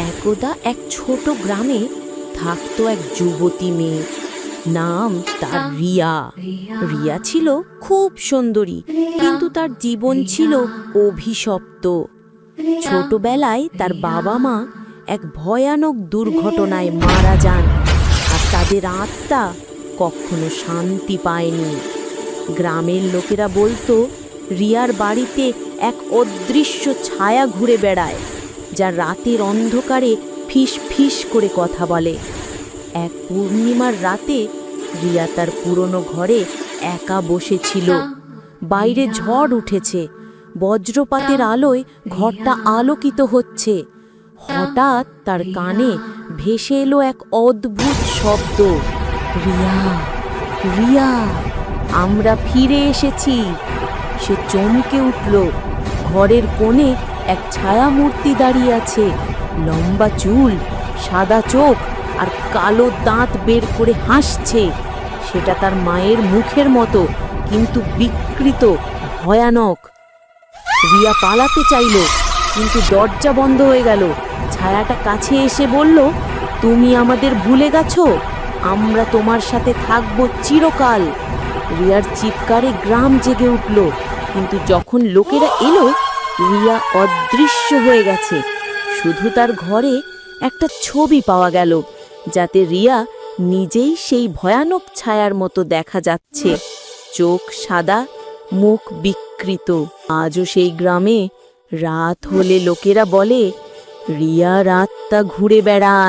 একদা এক ছোট গ্রামে থাকতো এক যুবতী মেয়ে, নাম তার রিয়া। রিয়া ছিল খুব সুন্দরী, কিন্তু তার জীবন ছিল অভিশপ্ত। ছোটবেলায় তার বাবা মা এক ভয়ানক দুর্ঘটনায় মারা যান, আর তাদের আত্মা কখনো শান্তি পায়নি। গ্রামের লোকেরা বলতো রিয়ার বাড়িতে এক অদৃশ্য ছায়া ঘুরে বেড়ায়, যা রাতের অন্ধকারে ফিস ফিস করে কথা বলে। এক পূর্ণিমার রাতে রিয়া তার পুরনো ঘরে একা বসেছিল। বাইরে ঝড় উঠেছে, বজ্রপাতের আলোয় ঘরটা আলোকিত হচ্ছে। হঠাৎ তার কানে ভেসে এলো এক অদ্ভুত শব্দ, রিয়া, রিয়া, আমরা ফিরে এসেছি। সে চমকে উঠল। ঘরের কোণে এক ছায়ামূর্তি দাঁড়িয়ে আছে, লম্বা চুল, সাদা চোখ আর কালো দাঁত বের করে হাসছে। সেটা তার মায়ের মুখের মতো, কিন্তু বিকৃত, ভয়ানক। রিয়া পালাতে চাইল, কিন্তু দরজা বন্ধ হয়ে গেল। ছায়াটা কাছে এসে বলল, তুমি আমাদের ভুলে গেছো, আমরা তোমার সাথে থাকবো চিরকাল। রিয়ার চিৎকারে গ্রাম জেগে উঠল, কিন্তু যখন লোকেরা এলো, রিয়া অদৃশ্য হয়ে গেছে। শুধু তার ঘরে একটা ছবি পাওয়া গেল, যাতে রিয়া নিজেই সেই ভয়ানক ছায়ার মতো দেখা যাচ্ছে। চোখ সাদা, মুখ বিকৃত। আজও সেই গ্রামে রাত হলে লোকেরা বলে রিয়া রাতটা ঘুরে বেড়ায়।